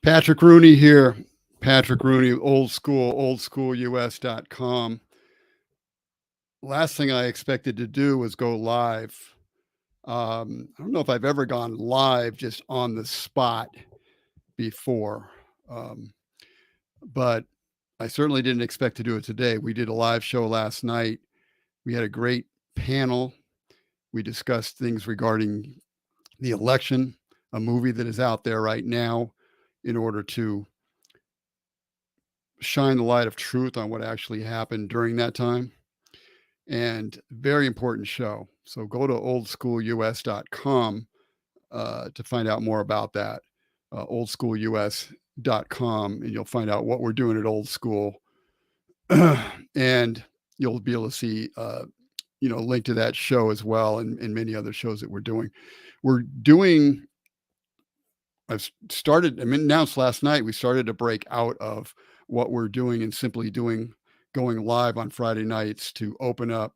Patrick Rooney here. Patrick Rooney, oldschoolus.com. Last thing I expected to do was go live. I don't know if I've ever gone live just on the spot before, um, but I certainly didn't expect to do it today. We did a live show last night. We had a great panel. We discussed things regarding the election, a movie that is out there right now, in order to shine the light of truth on what actually happened during that time. And very important show. So go to oldschoolus.com to find out more about that. Oldschoolus.com, and you'll find out what we're doing at Old School. And you'll be able to see, a link to that show as well, and many other shows that we're doing. Announced last night, we started to break out of what we're doing and simply going live on Friday nights to open up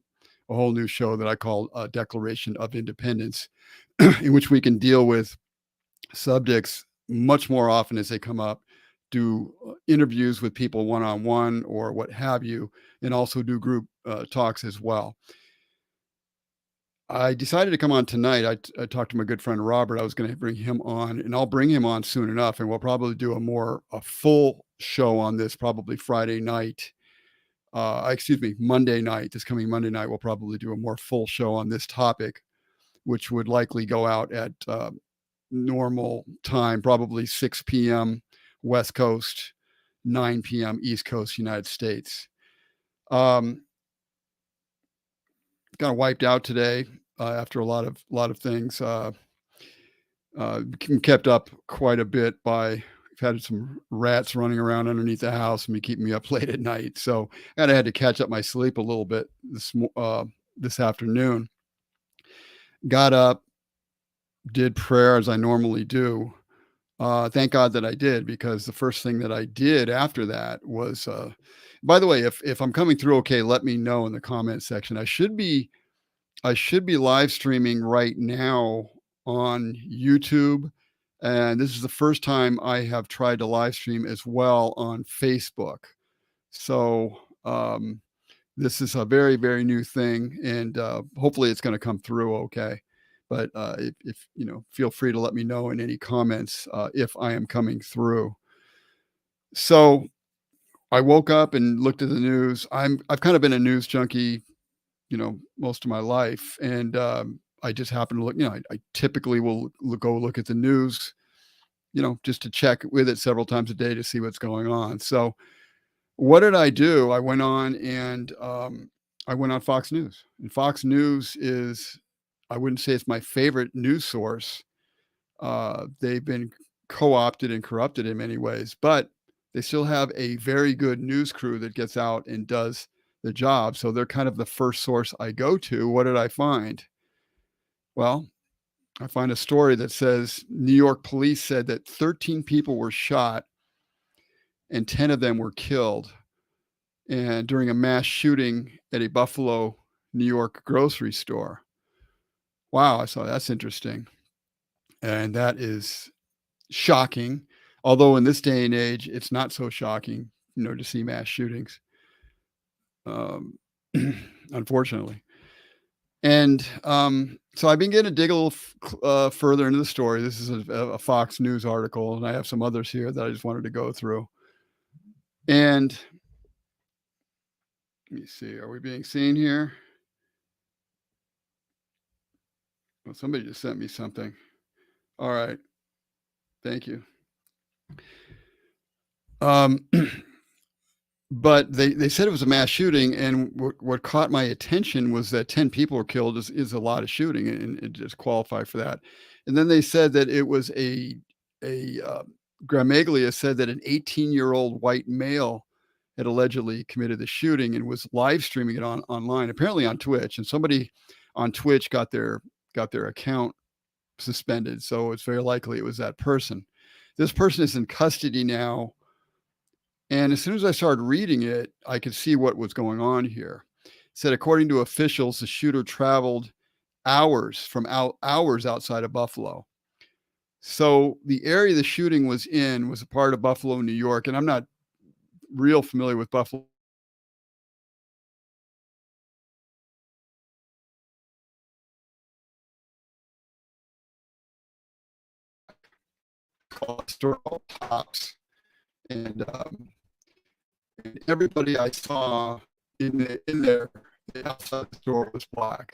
a whole new show that I call Declaration of Independence, in which we can deal with subjects much more often as they come up, do interviews with people one-on-one or what have you, and also do group talks as well. I decided to come on tonight. I talked to my good friend Robert. I was going to bring him on, and I'll bring him on soon enough, and we'll probably do a full show on this probably Friday night. Monday night. This coming Monday night, we'll probably do a more full show on this topic, which would likely go out at normal time, probably 6 p.m. West Coast, 9 p.m. East Coast, United States. Kind of wiped out today after a lot of things. Kept up quite a bit by, we've had some rats running around underneath the house and be keeping me up late at night. So I had to catch up my sleep a little bit this afternoon. Got up, did prayer as I normally do. Thank God that I did, because the first thing that I did after that was, by the way, if I'm coming through okay, let me know in the comment section. I should be live streaming right now on YouTube, and this is the first time I have tried to live stream as well on Facebook. So this is a very, very new thing, and hopefully it's going to come through okay. But if feel free to let me know in any comments if I am coming through. So I woke up and looked at the news. I've kind of been a news junkie, most of my life, and I just happened to look. I typically will go look at the news, just to check with it several times a day to see what's going on. So what did I do? I went on and I went on Fox News, and Fox News is, I wouldn't say it's my favorite news source. They've been co-opted and corrupted in many ways, but they still have a very good news crew that gets out and does the job. So they're kind of the first source I go to. What did I find? Well, I find a story that says New York police said that 13 people were shot and 10 of them were killed, and during a mass shooting at a Buffalo, New York grocery store. Wow, I saw that's interesting. And that is shocking. Although in this day and age, it's not so shocking, to see mass shootings. Unfortunately. And so I've been getting to dig a little further into the story. This is a Fox News article, and I have some others here that I just wanted to go through. And let me see, are we being seen here? Well, somebody just sent me something. All right. Thank you. But they said it was a mass shooting, and what caught my attention was that 10 people were killed is a lot of shooting, and it just qualified for that. And then they said that it was Gramaglia said that an 18-year-old white male had allegedly committed the shooting and was live streaming it online, apparently on Twitch. And somebody on Twitch got their account suspended, so it's very likely it was that person. This person is in custody now. And as soon as I started reading it, I could see what was going on here. It said, according to officials, the shooter traveled hours outside of Buffalo. So the area the shooting was in was a part of Buffalo, New York, and I'm not real familiar with Buffalo store called Tops, and, and everybody I saw in there outside the store was black.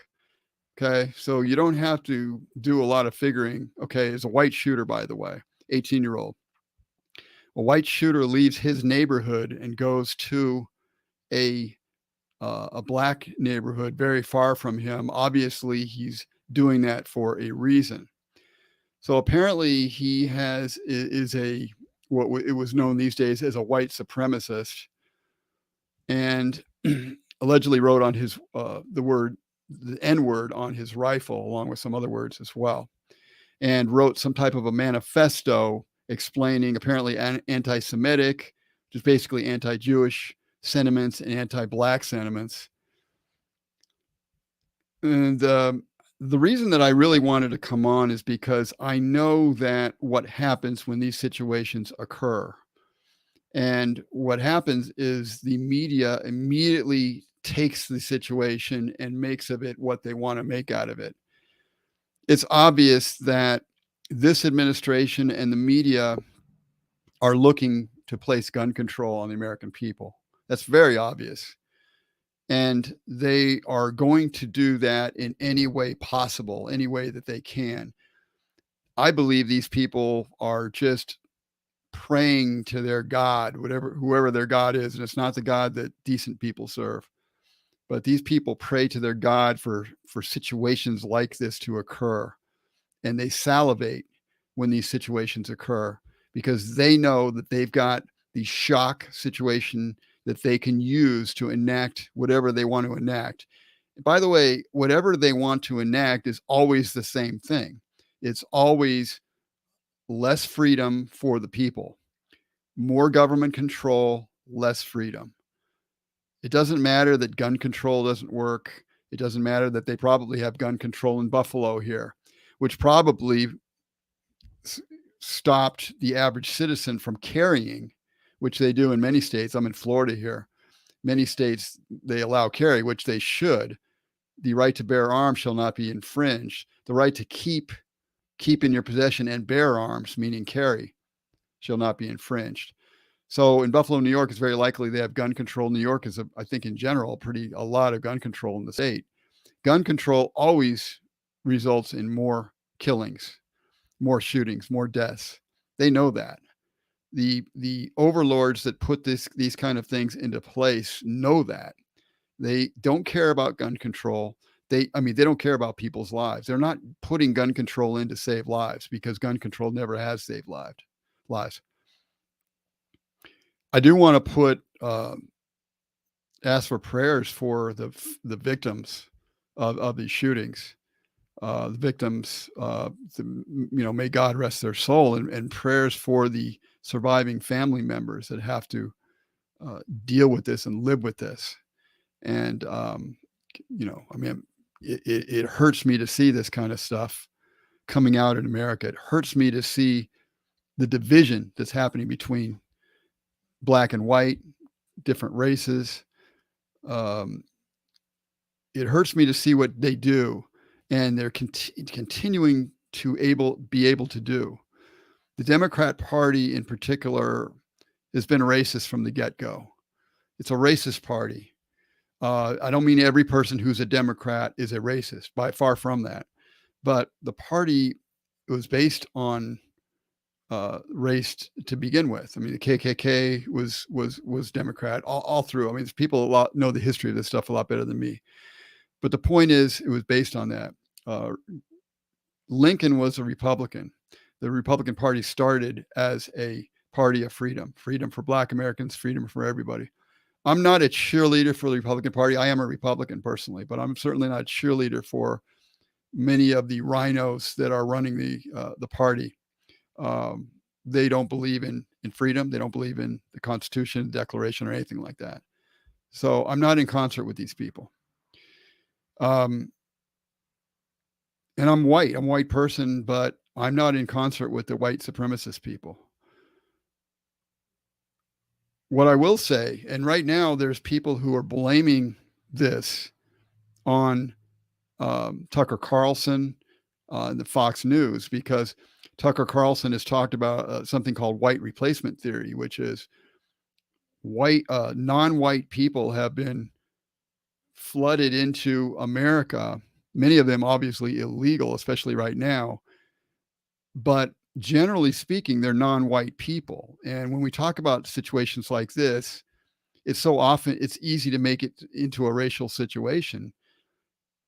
Okay, so you don't have to do a lot of figuring. Okay, is a white shooter, by the way, 18-year-old. A white shooter leaves his neighborhood and goes to a a black neighborhood very far from him. Obviously, he's doing that for a reason. So apparently, he is a what it was known these days as a white supremacist, and allegedly wrote on his the N word on his rifle, along with some other words as well, and wrote some type of a manifesto explaining apparently anti-Semitic, which is basically anti-Jewish sentiments and anti-black sentiments. And the reason that I really wanted to come on is because I know that what happens when these situations occur. And what happens is the media immediately takes the situation and makes of it what they want to make out of it. It's obvious that this administration and the media are looking to place gun control on the American people. That's very obvious. And they are going to do that in any way possible, any way that they can. I believe these people are just praying to their God, whoever their God is, and it's not the God that decent people serve. But these people pray to their God for situations like this to occur, and they salivate when these situations occur because they know that they've got the shock situation that they can use to enact whatever they want to enact. By the way, whatever they want to enact is always the same thing. It's always less freedom for the people, more government control, less freedom. It doesn't matter that gun control doesn't work. It doesn't matter that they probably have gun control in Buffalo here, which probably stopped the average citizen from carrying, which they do in many states. I'm in Florida here. Many states, they allow carry, which they should. The right to bear arms shall not be infringed. The right to keep in your possession and bear arms, meaning carry, shall not be infringed. So in Buffalo, New York, it's very likely they have gun control. New York is, I think, in general, a lot of gun control in the state. Gun control always results in more killings, more shootings, more deaths. They know that. The overlords that put these kind of things into place know that. They don't care about gun control. They don't care about people's lives. They're not putting gun control in to save lives because gun control never has saved lives. I do want to ask for prayers for the victims of these shootings. The victims, may God rest their soul, and prayers for the surviving family members that have to deal with this and live with this. And it hurts me to see this kind of stuff coming out in America. It hurts me to see the division that's happening between black and white, different races. It hurts me to see what they do, and they're continuing to be able to do. The Democrat Party, in particular, has been racist from the get-go. It's a racist party. I don't mean every person who's a Democrat is a racist, by far from that. But the party was based on race to begin with. I mean, the KKK was Democrat all through. I mean, people know the history of this stuff a lot better than me. But the point is, it was based on that. Lincoln was a Republican. The Republican Party started as a party of freedom for Black Americans, freedom for everybody. I'm not a cheerleader for the Republican Party. I am a Republican personally, but I'm certainly not a cheerleader for many of the rhinos that are running the party. They don't believe in freedom. They don't believe in the Constitution, the Declaration, or anything like that. So I'm not in concert with these people. And I'm white. I'm a white person, but I'm not in concert with the white supremacist people. What I will say, and right now there's people who are blaming this on Tucker Carlson, the Fox News, because Tucker Carlson has talked about something called white replacement theory, which is non-white people have been flooded into America, many of them obviously illegal, especially right now, but generally speaking, they're non-white people. And when we talk about situations like this, it's easy to make it into a racial situation,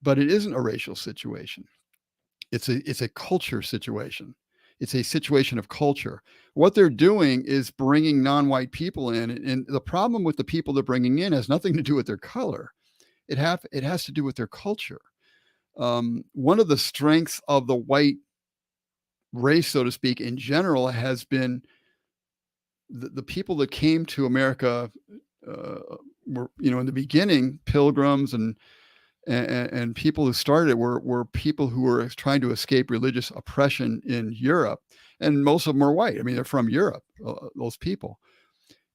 but it isn't a racial situation. It's a culture situation. It's a situation of culture. What they're doing is bringing non-white people in, and the problem with the people they're bringing in has nothing to do with their color. It has to do with their culture. One of the strengths of the white race, so to speak, in general, has been the people that came to America uh, were, in the beginning, pilgrims and people who started it were people who were trying to escape religious oppression in Europe, and most of them are white. I mean, they're from Europe, those people.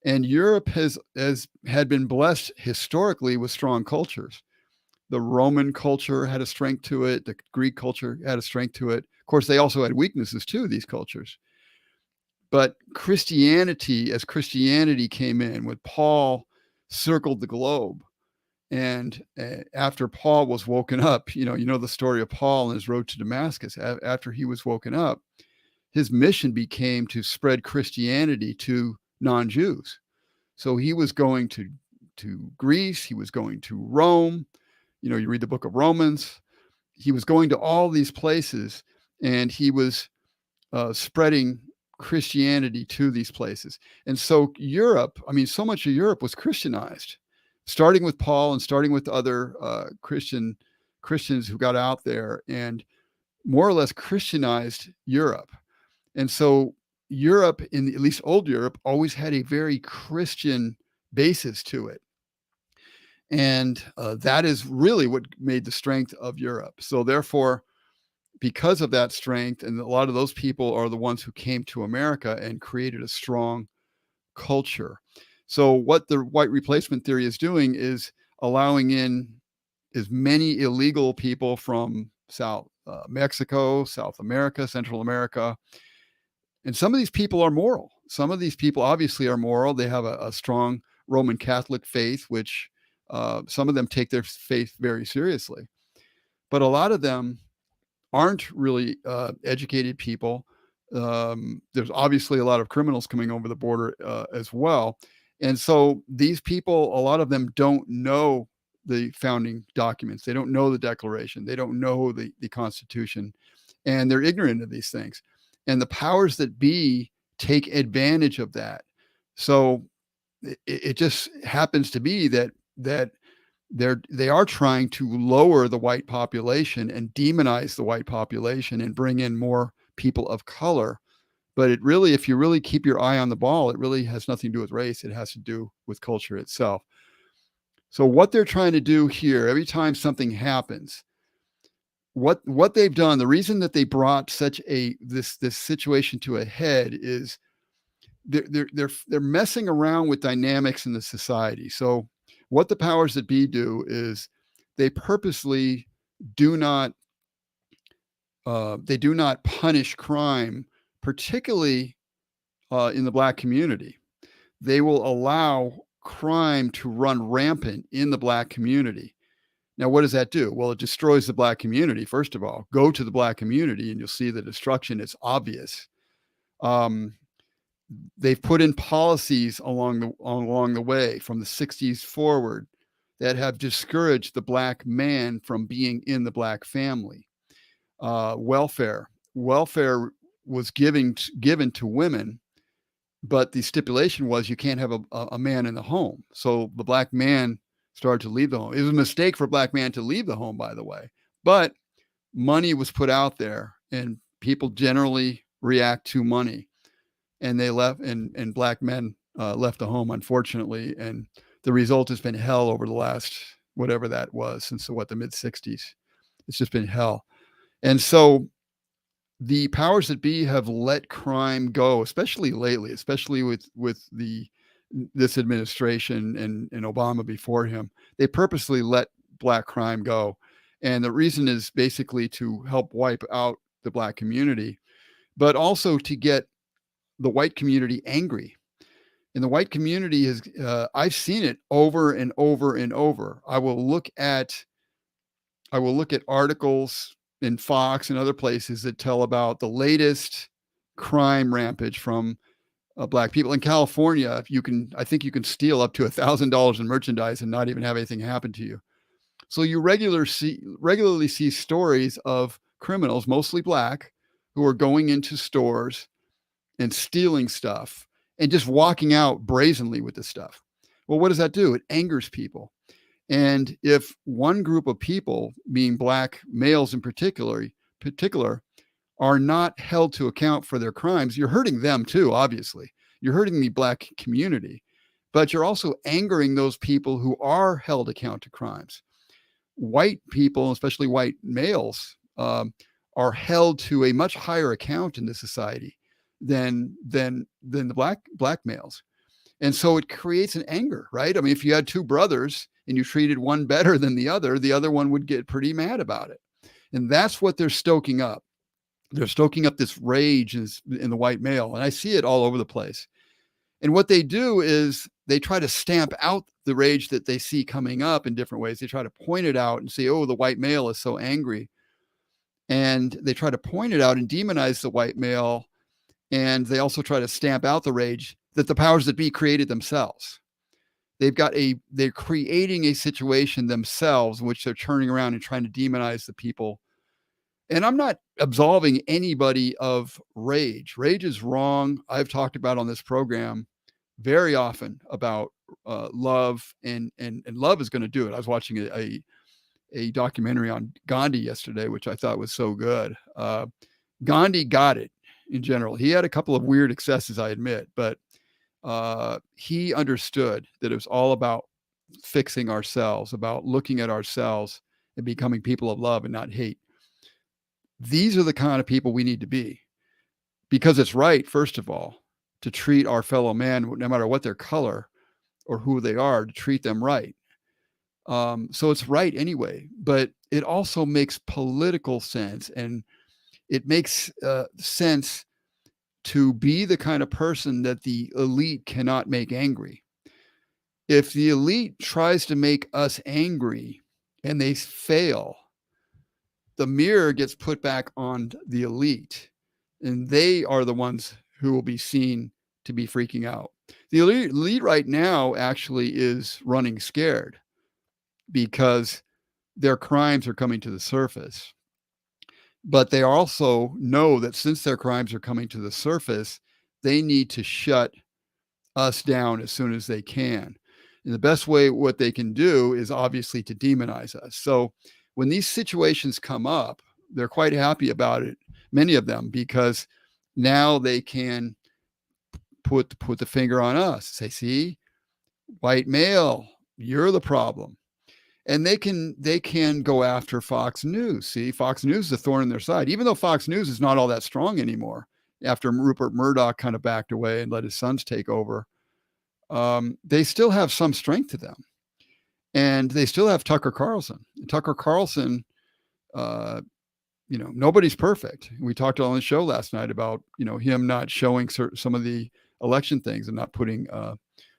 And Europe had been blessed historically with strong cultures. The Roman culture had a strength to it. The Greek culture had a strength to it. Of course, they also had weaknesses too, these cultures. But as Christianity came in, when Paul circled the globe, and after Paul was woken up, the story of Paul and his road to Damascus. After he was woken up, his mission became to spread Christianity to non-Jews. So he was going to Greece. He was going to Rome. You read the book of Romans. He was going to all these places, and he was spreading Christianity to these places. And so Europe, I mean, so much of Europe was Christianized, starting with Paul and starting with other Christians who got out there and more or less Christianized Europe. And so Europe, at least old Europe, always had a very Christian basis to it. And that is really what made the strength of Europe. So therefore, because of that strength, and a lot of those people are the ones who came to America and created a strong culture. So what the white replacement theory is doing is allowing in as many illegal people from South Mexico, South America, Central America. And some of these people are moral. Some of these people obviously are moral. They have a strong Roman Catholic faith, which some of them take their faith very seriously. But a lot of them aren't really educated people. There's obviously a lot of criminals coming over the border as well. And so these people, a lot of them don't know the founding documents. They don't know the Declaration. They don't know the Constitution. And they're ignorant of these things. And the powers that be take advantage of that. So it just happens to be that they are trying to lower the white population and demonize the white population and bring in more people of color. But it really, if you really keep your eye on the ball, it really has nothing to do with race. It has to do with culture itself. So what they're trying to do here, every time something happens, what they've done, the reason that they brought this situation to a head is they're messing around with dynamics in the society. So what the powers that be do is they purposely do not punish crime, particularly in the Black community. They will allow crime to run rampant in the Black community. Now, what does that do? Well, it destroys the Black community. First of all, go to the Black community and you'll see the destruction. It's obvious. They've put in policies along the way from the 60s forward that have discouraged the Black man from being in the Black family. Welfare was given to women, but the stipulation was you can't have a man in the home. So the Black man started to leave the home. It was a mistake for a Black man to leave the home, by the way, but money was put out there, and people generally react to money. And they left, and Black men left the home, unfortunately. And the result has been hell over the last, whatever that was, since the mid 60s. It's just been hell. And so the powers that be have let crime go, especially lately, especially with this administration and Obama before him. They purposely let black crime go, and the reason is basically to help wipe out the black community, but also to get the white community angry. And the white community is, I've seen it over and over and over. I will look at articles in Fox and other places that tell about the latest crime rampage from black people in California. I think you can steal up to $1,000 in merchandise and not even have anything happen to you. So you regularly see stories of criminals, mostly black, who are going into stores and stealing stuff and just walking out brazenly with the stuff. Well, what does that do? It angers people. And if one group of people, being black males in particular, are not held to account for their crimes, you're hurting them too, obviously. You're hurting the black community, but you're also angering those people who are held account to crimes. White people, especially white males, are held to a much higher account in this society than the black males. And so it creates an anger, right? I mean, if you had two brothers and you treated one better than the other one would get pretty mad about it. And that's what they're stoking up. They're stoking up this rage in the white male. And I see it all over the place. And what they do is they try to stamp out the rage that they see coming up in different ways. They try to point it out and say, oh, the white male is so angry. And they try to point it out and demonize the white male. And they also try to stamp out the rage that the powers that be created themselves. They're creating a situation themselves in which they're turning around and trying to demonize the people. And I'm not absolving anybody of rage. Rage is wrong. I've talked about on this program very often about love, and love is going to do it. I was watching a documentary on Gandhi yesterday, which I thought was so good. Gandhi got it in general. He had a couple of weird excesses, I admit, but he understood that it was all about fixing ourselves, about looking at ourselves and becoming people of love and not hate. These are the kind of people we need to be, because it's right, first of all, to treat our fellow man, no matter what their color or who they are, to treat them right. So it's right anyway, but it also makes political sense, and it makes sense to be the kind of person that the elite cannot make angry. If the elite tries to make us angry and they fail, the mirror gets put back on the elite, and they are the ones who will be seen to be freaking out. The elite right now actually is running scared because their crimes are coming to the surface. But they also know that since their crimes are coming to the surface, they need to shut us down as soon as they can. And the best way what they can do is obviously to demonize us. So when these situations come up, they're quite happy about it, many of them, because now they can put the finger on us, say, see, white male, you're the problem. And they can go after Fox News. See, Fox News is a thorn in their side, even though Fox News is not all that strong anymore after Rupert Murdoch kind of backed away and let his sons take over. They still have some strength to them. And they still have Tucker Carlson. Tucker Carlson, nobody's perfect. We talked on the show last night about, him not showing some of the election things and not putting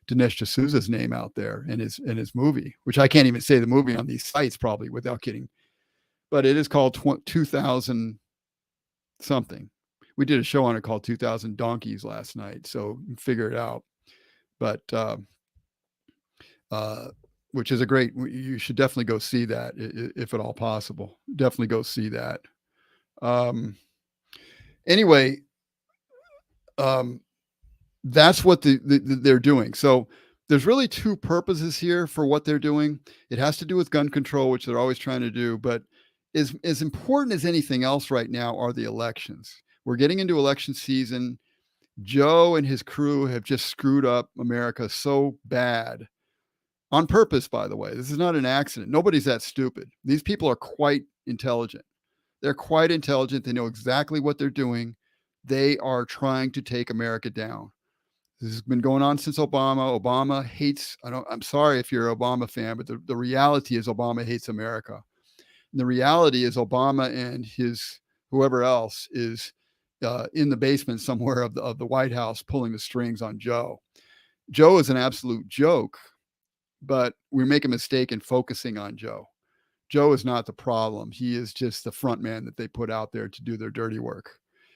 Dinesh D'Souza's name out there in his movie, which I can't even say the movie on these sites probably without kidding. But it is called 2000 something. We did a show on it called 2000 Donkeys last night, so you can figure it out. But which is you should definitely go see that if at all possible. Definitely go see that. Anyway, that's what they're doing. So there's really two purposes here for what they're doing. It has to do with gun control, which they're always trying to do, but as important as anything else right now are the elections. We're getting into election season. Joe and his crew have just screwed up America so bad. On purpose, by the way. This is not an accident. Nobody's that stupid. These people are quite intelligent. They're quite intelligent. They know exactly what they're doing. They are trying to take America down. This has been going on since Obama. Obama hates, I'm sorry if you're an Obama fan, but the reality is Obama hates America. And the reality is Obama and his whoever else is in the basement somewhere of the White House pulling the strings on Joe. Joe is an absolute joke, but we make a mistake in focusing on Joe. Joe is not the problem. He is just the front man that they put out there to do their dirty work.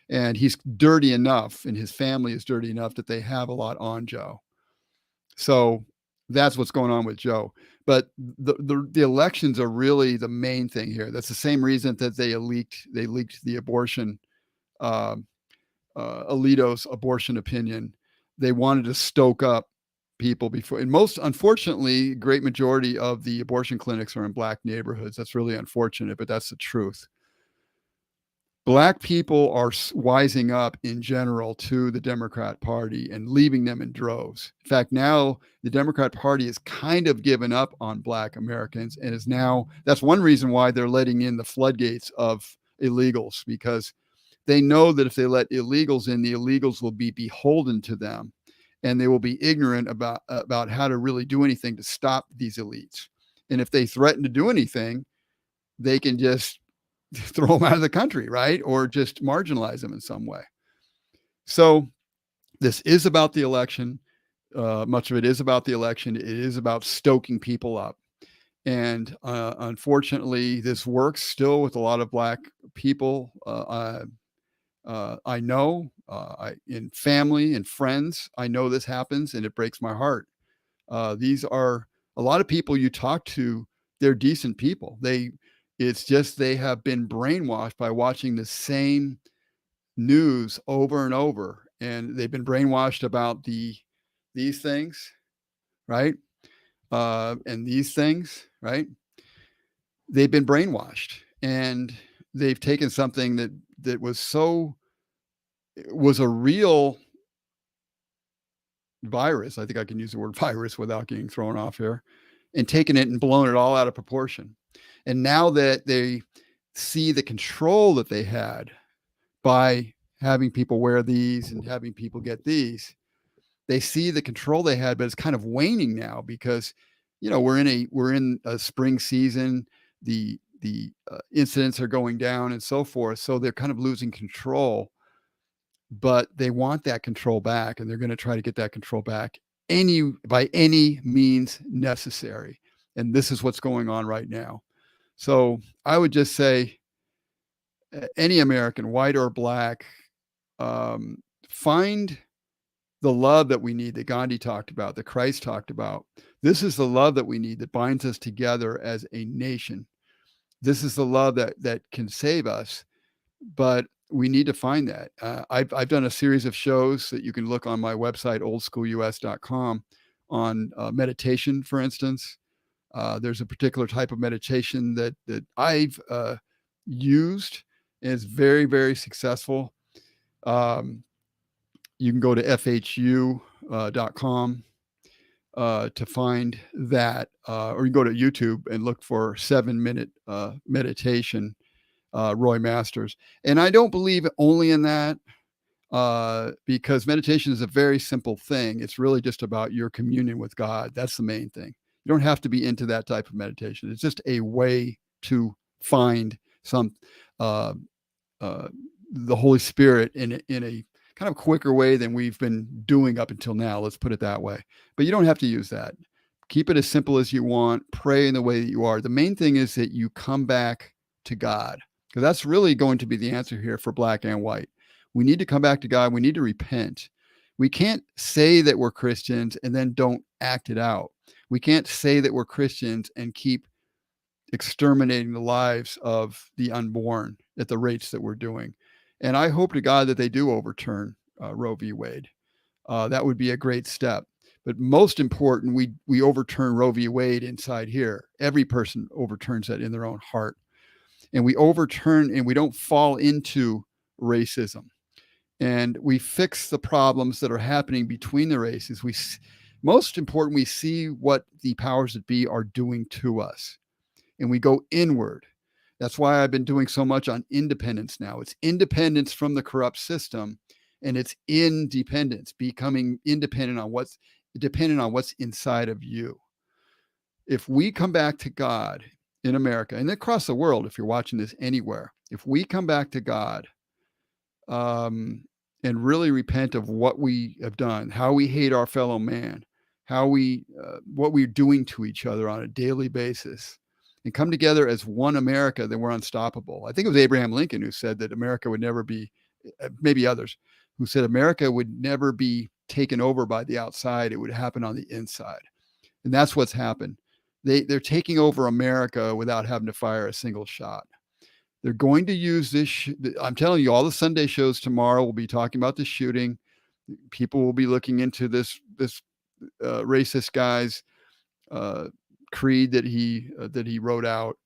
And he's dirty enough, and his family is dirty enough that they have a lot on Joe. So that's what's going on with Joe. But the elections are really the main thing here. That's the same reason that they leaked the abortion, uh, Alito's abortion opinion. They wanted to stoke up people before, and most unfortunately, great majority of the abortion clinics are in Black neighborhoods. That's really unfortunate, but that's the truth. Black people are wising up in general to the Democrat Party and leaving them in droves. In fact, now the Democrat Party has kind of given up on Black Americans and is now, that's one reason why they're letting in the floodgates of illegals, because they know that if they let illegals in, the illegals will be beholden to them and they will be ignorant about how to really do anything to stop these elites. And if they threaten to do anything, they can just throw them out of the country, right? Or just marginalize them in some way. So this is about the election. Much of it is about the election. It is about stoking people up. And unfortunately, this works still with a lot of Black people. I know in family and friends, I know this happens and it breaks my heart. These are a lot of people you talk to, they're decent people. It's just they have been brainwashed by watching the same news over and over, and they've been brainwashed about these things, right? And these things, right? They've been brainwashed, and they've taken something that was a real virus. I think I can use the word virus without getting thrown off here, and taken it and blown it all out of proportion. And now that they see the control that they had by having people wear these and having people get these, they see the control they had, but it's kind of waning now because, we're in a spring season. The incidents are going down and so forth. So they're kind of losing control, but they want that control back, and they're going to try to get that control back by any means necessary. And this is what's going on right now. So I would just say any American, white or Black, find the love that we need, that Gandhi talked about, that Christ talked about. This is the love that we need, that binds us together as a nation. This is the love that can save us, but we need to find that. I've done a series of shows that you can look on my website, oldschoolus.com, on meditation, for instance. There's a particular type of meditation that I've used, and it's very, very successful. You can go to fhu.com to find that, or you can go to YouTube and look for 7-minute meditation, Roy Masters. And I don't believe only in that, because meditation is a very simple thing. It's really just about your communion with God. That's the main thing. You don't have to be into that type of meditation. It's just a way to find the Holy Spirit in a kind of quicker way than we've been doing up until now. Let's put it that way. But you don't have to use that. Keep it as simple as you want. Pray in the way that you are. The main thing is that you come back to God, because that's really going to be the answer here for Black and white. We need to come back to God. We need to repent. We can't say that we're Christians and then don't act it out. We can't say that we're Christians and keep exterminating the lives of the unborn at the rates that we're doing. And I hope to God that they do overturn Roe v. Wade. That would be a great step. But most important, we overturn Roe v. Wade inside here. Every person overturns that in their own heart. And we overturn, and we don't fall into racism. And we fix the problems that are happening between the races. Most important, we see what the powers that be are doing to us. And we go inward. That's why I've been doing so much on independence now. It's independence from the corrupt system, and it's independence, becoming independent on what's dependent on what's inside of you. If we come back to God in America and across the world, if you're watching this anywhere, if we come back to God, and really repent of what we have done, how we hate our fellow man, how what we're doing to each other on a daily basis, and come together as one America, then we're unstoppable. I think it was Abraham Lincoln who said that America would never be, maybe others, who said America would never be taken over by the outside. It would happen on the inside. And that's what's happened. They're taking over America without having to fire a single shot. They're going to use this. I'm telling you, all the Sunday shows tomorrow will be talking about the shooting. People will be looking into this racist guy's creed that he wrote out,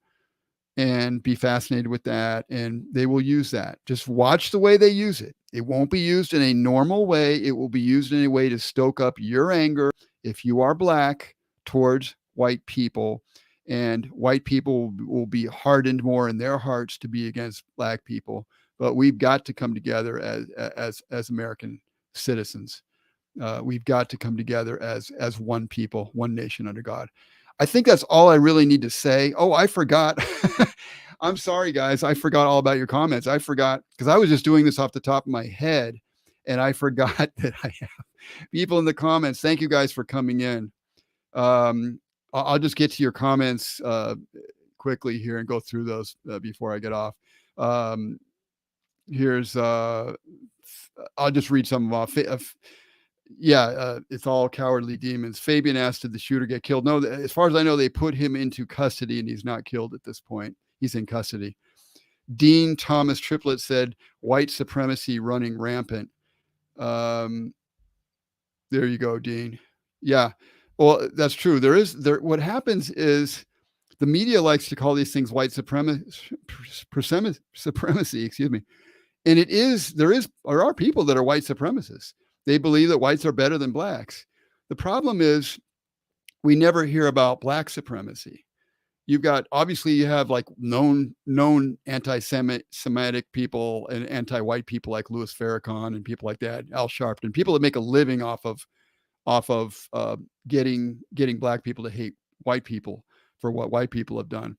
and be fascinated with that. And they will use that. Just watch the way they use it. It won't be used in a normal way. It will be used in a way to stoke up your anger if you are Black towards white people, and white people will be hardened more in their hearts to be against Black people. But we've got to come together as American citizens. We've got to come together as one people, one nation under God. I think that's all I really need to say. Oh, I forgot. I'm sorry, guys. I forgot all about your comments. I forgot because I was just doing this off the top of my head, and I forgot that I have people in the comments. Thank you guys for coming in. I'll just get to your comments quickly here and go through those before I get off. Here's I'll just read some of them off. It's all cowardly demons. Fabian asked, did the shooter get killed? No, as far as I know, they put him into custody and he's not killed at this point. He's in custody. Dean Thomas Triplett said, white supremacy running rampant. There you go, Dean. Yeah. Well, that's true. What happens is the media likes to call these things white supremacy, excuse me. And there are people that are white supremacists. They believe that whites are better than Blacks. The problem is we never hear about Black supremacy. You have like known anti-Semitic people and anti-white people like Louis Farrakhan and people like that, Al Sharpton, people that make a living off of getting Black people to hate white people for what white people have done.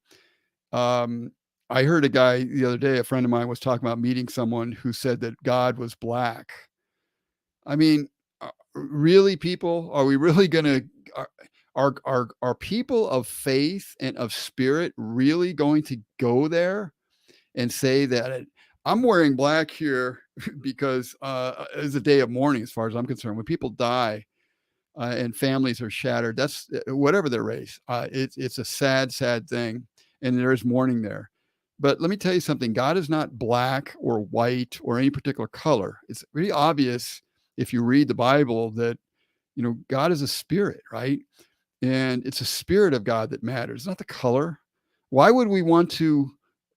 I heard a guy the other day, a friend of mine was talking about meeting someone who said that God was Black. I mean, really, people, are we really going to, are people of faith and of spirit really going to go there and say that I'm wearing black here because it's a day of mourning, as far as I'm concerned. When people die and families are shattered, that's whatever their race. It's a sad, sad thing. And there is mourning there. But let me tell you something. God is not black or white or any particular color. It's really obvious if you read the Bible that, God is a spirit, right? And it's a spirit of God that matters, not the color. Why would we want to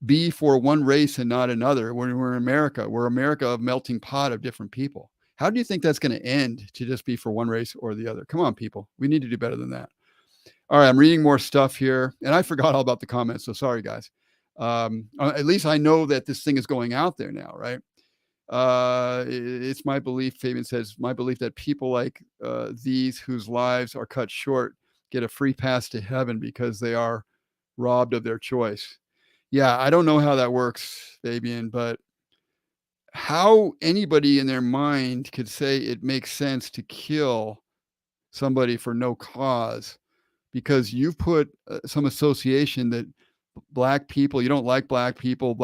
be for one race and not another when we're in America? We're America, a melting pot of different people. How do you think that's going to end to just be for one race or the other? Come on, people. We need to do better than that. All right, I'm reading more stuff here, and I forgot all about the comments, so sorry, guys. At least I know that this thing is going out there now, right? It's my belief, Fabian says, my belief that people like these whose lives are cut short get a free pass to heaven because they are robbed of their choice. Yeah, I don't know how that works, Fabian, but how anybody in their mind could say it makes sense to kill somebody for no cause because you've put some association that black people, you don't like black people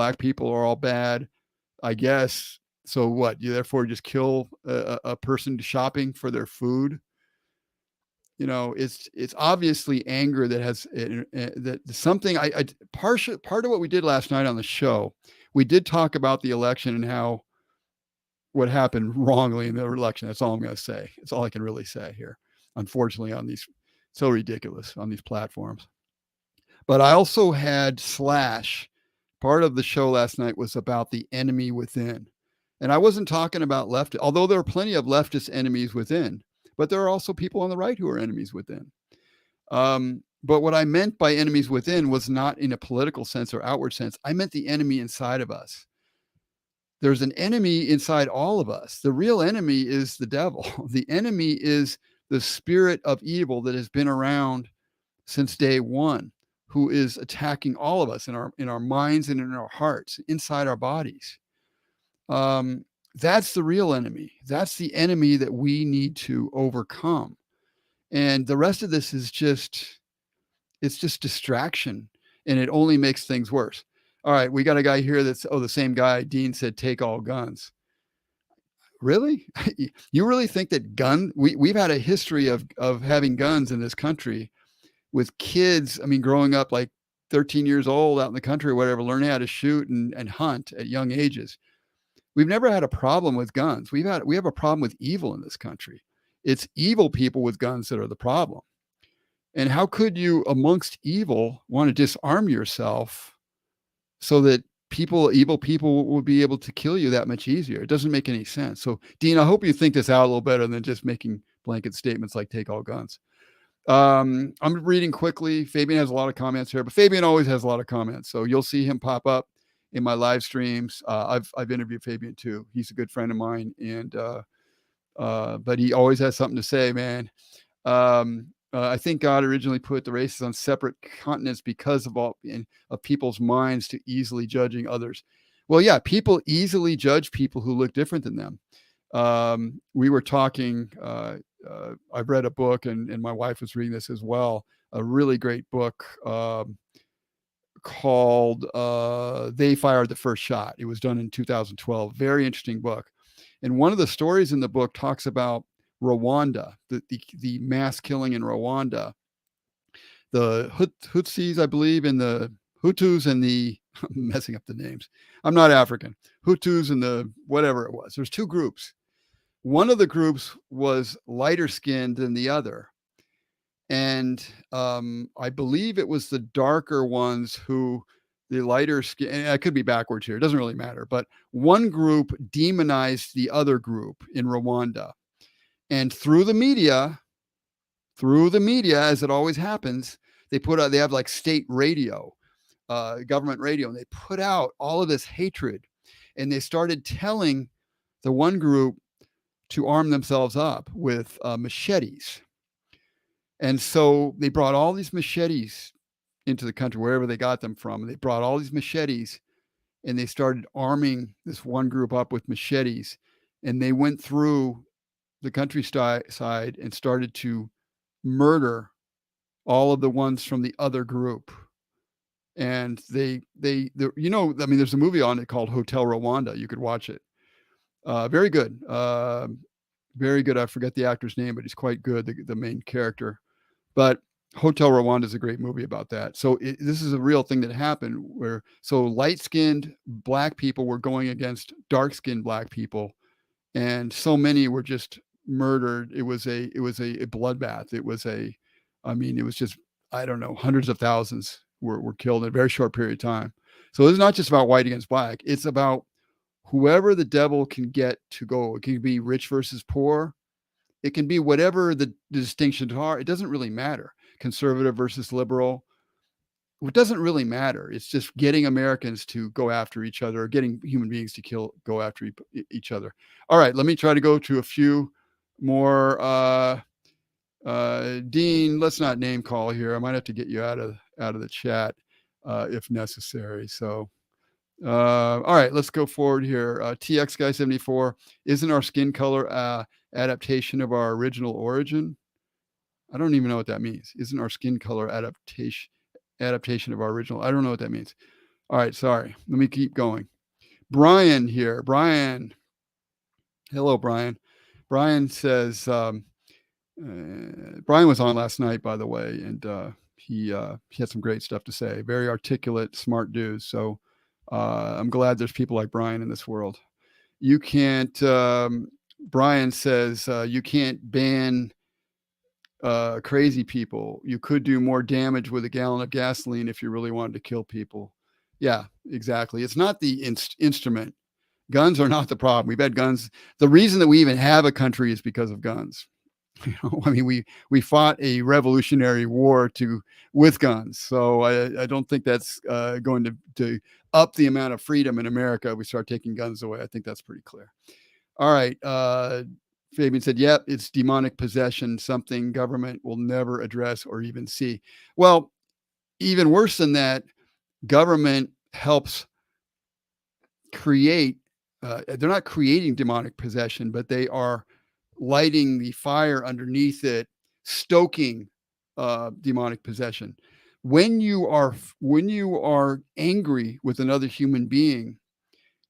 are all bad, I guess. So what? You therefore just kill a person shopping for their food? It's obviously anger that has that something. Part of what we did last night on the show, we did talk about the election and how what happened wrongly in the election. That's all I'm going to say. It's all I can really say here. Unfortunately, on these, so ridiculous on these platforms. But I also had Slash. Part of the show last night was about the enemy within. And I wasn't talking about left, although there are plenty of leftist enemies within, but there are also people on the right who are enemies within. But what I meant by enemies within was not in a political sense or outward sense. I meant the enemy inside of us. There's an enemy inside all of us. The real enemy is the devil. The enemy is the spirit of evil that has been around since day one, who is attacking all of us in our minds and in our hearts, inside our bodies. That's the real enemy. That's the enemy that we need to overcome. And the rest of this is just distraction, and it only makes things worse. All right, we got a guy here that's the same guy. Dean said, "Take all guns." Really? You really think that we've had a history of having guns in this country with kids, I mean, growing up like 13 years old out in the country or whatever, learning how to shoot and hunt at young ages. We've never had a problem with guns. We have a problem with evil in this country. It's evil people with guns that are the problem. And how could you, amongst evil, want to disarm yourself so that evil people would be able to kill you that much easier? It doesn't make any sense. So, Dean, I hope you think this out a little better than just making blanket statements like take all guns. I'm reading quickly. Fabian has a lot of comments here, but Fabian always has a lot of comments. So you'll see him pop up in my live streams. I've interviewed Fabian too. He's a good friend of mine, and but he always has something to say, man. I think God originally put the races on separate continents because of people's minds to easily judging others. Well, yeah, people easily judge people who look different than them. We were talking. I've read a book, and my wife was reading this as well. A really great book called "They Fired the First Shot." It was done in 2012. Very interesting book. And one of the stories in the book talks about Rwanda, the mass killing in Rwanda. The Hutsis, I believe, and the Hutus and the I'm messing up the names. I'm not African. Hutus and the whatever it was. There's two groups. One of the groups was lighter skinned than the other. And I believe it was the darker ones who the lighter skin, and I could be backwards here. It doesn't really matter. But one group demonized the other group in Rwanda. And through the media, as it always happens, they have like state radio, government radio, and they put out all of this hatred. And they started telling the one group to arm themselves up with machetes. And so they brought all these machetes into the country, wherever they got them from. And they brought all these machetes, and they started arming this one group up with machetes. And they went through the countryside and started to murder all of the ones from the other group. And there's a movie on it called Hotel Rwanda. You could watch it. Very good. Very good. I forget the actor's name, but he's quite good, the main character. But Hotel Rwanda is a great movie about that. So this is a real thing that happened where light-skinned black people were going against dark-skinned black people, and so many were just murdered. It was a bloodbath. It was just, I don't know, hundreds of thousands were killed in a very short period of time. So it's not just about white against black. It's about whoever the devil can get to go. It can be rich versus poor. It can be whatever the distinctions are. It doesn't really matter. Conservative versus liberal. It doesn't really matter. It's just getting Americans to go after each other, or getting human beings to go after each other. All right, let me try to go to a few more. Dean, let's not name call here. I might have to get you out of the chat if necessary. So, all right, let's go forward here. TX Guy 74, isn't our skin color adaptation of our original origin? I don't even know what that means. Isn't our skin color adaptation of our original? I don't know what that means. All right, sorry. Let me keep going. Brian here. Brian. Hello, Brian. Brian says, Brian was on last night, by the way, and he had some great stuff to say. Very articulate, smart dude. So I'm glad there's people like Brian in this world. You can't, Brian says, you can't ban crazy people. You could do more damage with a gallon of gasoline if you really wanted to kill people. Yeah, exactly. It's not the instrument. Guns are not the problem. We've had guns. The reason that we even have a country is because of guns. I mean, we fought a revolutionary war with guns, so I don't think that's going to up the amount of freedom in America. We start taking guns away. I think that's pretty clear. All right. Fabian said, "Yep, it's demonic possession, something government will never address or even see." Well, even worse than that, government helps create. They're not creating demonic possession, but they are lighting the fire underneath it, stoking demonic possession. When you are angry with another human being,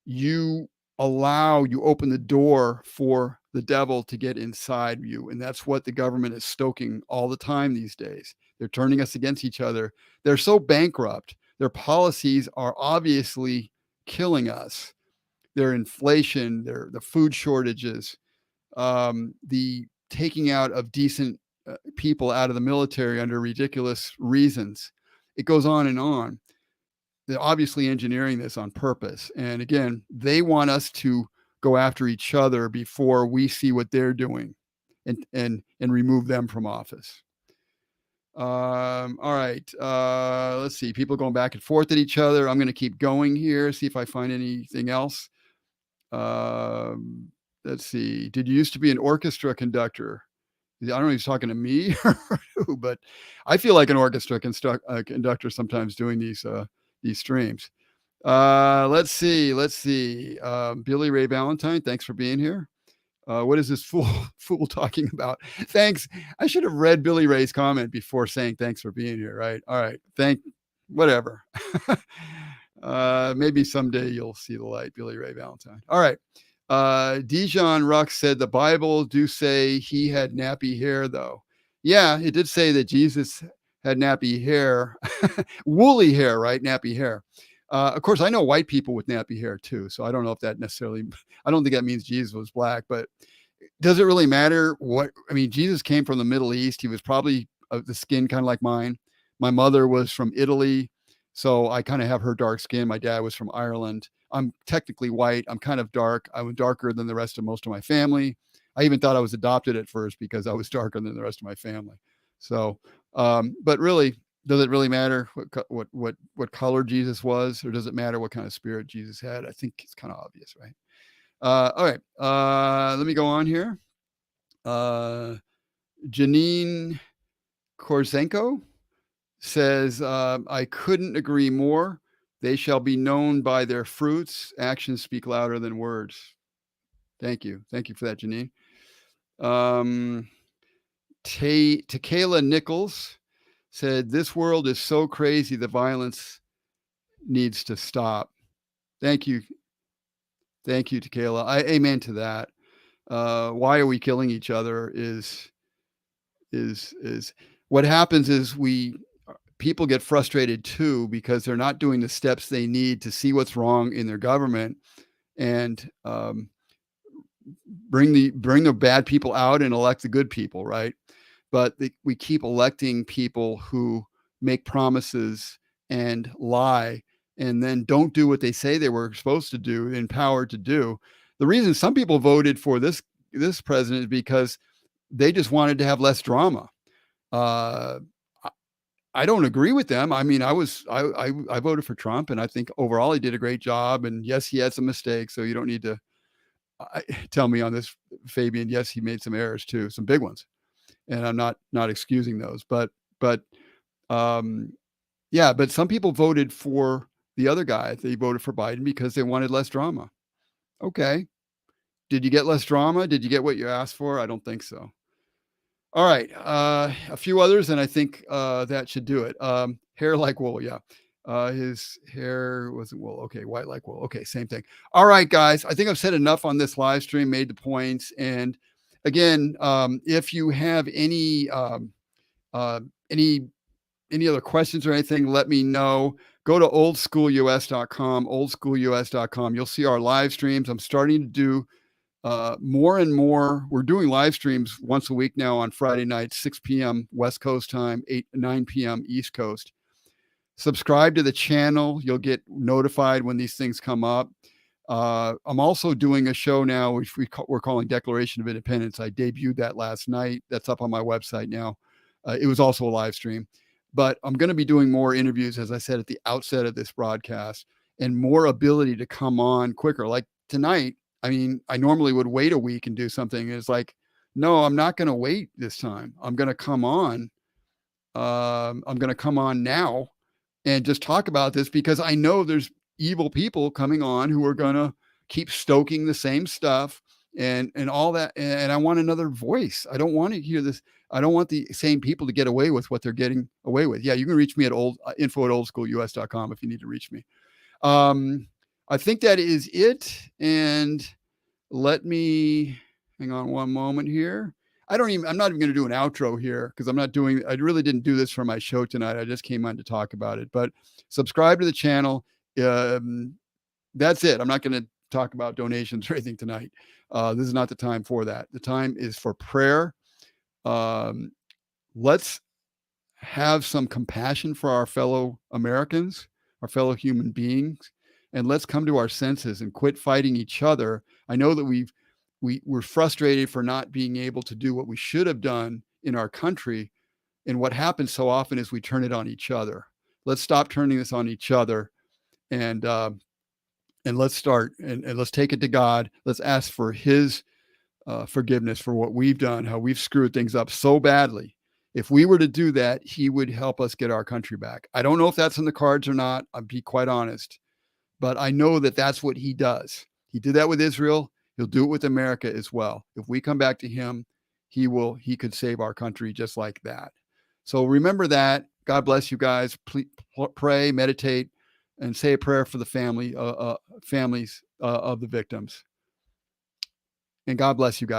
you you open the door for the devil to get inside you, and that's what the government is stoking all the time these days. They're turning us against each other. They're so bankrupt. Their policies are obviously killing us. Their inflation, the food shortages, the taking out of decent people out of the military under ridiculous reasons. It goes on and on. They're obviously engineering this on purpose. And again, they want us to go after each other before we see what they're doing and remove them from office. All right. Let's see. People going back and forth at each other. I'm going to keep going here, see if I find anything else. Let's see. Did you used to be an orchestra conductor? I don't know if he's talking to me or who, but I feel like an orchestra conductor sometimes doing these streams. Let's see. Billy Ray Valentine, thanks for being here. What is this fool talking about? Thanks. I should have read Billy Ray's comment before saying thanks for being here, right? All right. Whatever. Maybe someday you'll see the light, Billy Ray Valentine. All right. Dijon Rux said the Bible do say he had nappy hair, though. Yeah, it did say that Jesus had nappy hair, woolly hair, right? Nappy hair. Of course, I know white people with nappy hair too, so I don't know if that necessarily, I don't think that means Jesus was black, but does it really matter Jesus came from the Middle East. He was probably the skin kind of like mine. My mother was from Italy, so I kind of have her dark skin. My dad was from Ireland. I'm technically white. I'm kind of dark. I'm darker than the rest of most of my family. I even thought I was adopted at first because I was darker than the rest of my family. So, but really, does it really matter what color Jesus was, or does it matter what kind of spirit Jesus had? I think it's kind of obvious, right? All right. Let me go on here. Janine Korzenko says, I couldn't agree more. They shall be known by their fruits. Actions speak louder than words. Thank you. Thank you for that, Janine. Tequila Nichols said, this world is so crazy, the violence needs to stop. Thank you. Thank you, Tequila. I amen to that. Why are we killing each other is what happens is people get frustrated too, because they're not doing the steps they need to see what's wrong in their government and bring the bad people out and elect the good people, right? But we keep electing people who make promises and lie and then don't do what they say they were supposed to do, empowered to do. The reason some people voted for this president is because they just wanted to have less drama. I don't agree with them. I mean, I voted for Trump, and I think overall he did a great job. And yes, he had some mistakes, so you don't need to tell me on this, Fabian. Yes, he made some errors too, some big ones, and I'm not excusing those. But yeah, but some people voted for the other guy. They voted for Biden because they wanted less drama. Okay, did you get less drama? Did you get what you asked for? I don't think so. All right, a few others, and I think that should do it. Hair like wool, yeah. His hair wasn't wool. Okay, white like wool. Okay, same thing. All right, guys, I think I've said enough on this live stream, made the points. And again, if you have any other questions or anything, let me know. Go to oldschoolus.com, oldschoolus.com. You'll see our live streams. I'm starting to do more and more. We're doing live streams once a week now on Friday night, 6 p.m. West Coast time, 9 p.m. East Coast. Subscribe to the channel. You'll get notified when these things come up. I'm also doing a show now, which we're calling Declaration of Independence. I debuted that last night. That's up on my website now. It was also a live stream, but I'm going to be doing more interviews, as I said at the outset of this broadcast, and more ability to come on quicker. Like tonight, I mean, I normally would wait a week and do something. It's like, no, I'm not going to wait this time. I'm going to come on. I'm going to come on now and just talk about this, because I know there's evil people coming on who are going to keep stoking the same stuff and all that. And I want another voice. I don't want to hear this. I don't want the same people to get away with what they're getting away with. Yeah, you can reach me at info@oldschoolus.com if you need to reach me. I think that is it. And let me hang on one moment here. I'm not even going to do an outro here, because I really didn't do this for my show tonight. I just came on to talk about it, but subscribe to the channel. That's it. I'm not going to talk about donations or anything tonight. This is not the time for that. The time is for prayer. Let's have some compassion for our fellow Americans, our fellow human beings, and let's come to our senses and quit fighting each other. I know that we're frustrated for not being able to do what we should have done in our country. And what happens so often is we turn it on each other. Let's stop turning this on each other, and let's start and let's take it to God. Let's ask for His forgiveness for what we've done, how we've screwed things up so badly. If we were to do that, He would help us get our country back. I don't know if that's in the cards or not. I'll be quite honest, but I know that that's what He does. He did that with Israel. He'll do it with America as well. If we come back to Him, He could save our country just like that. So remember that. God bless you guys. Please pray, meditate, and say a prayer for the families of the victims. And God bless you guys.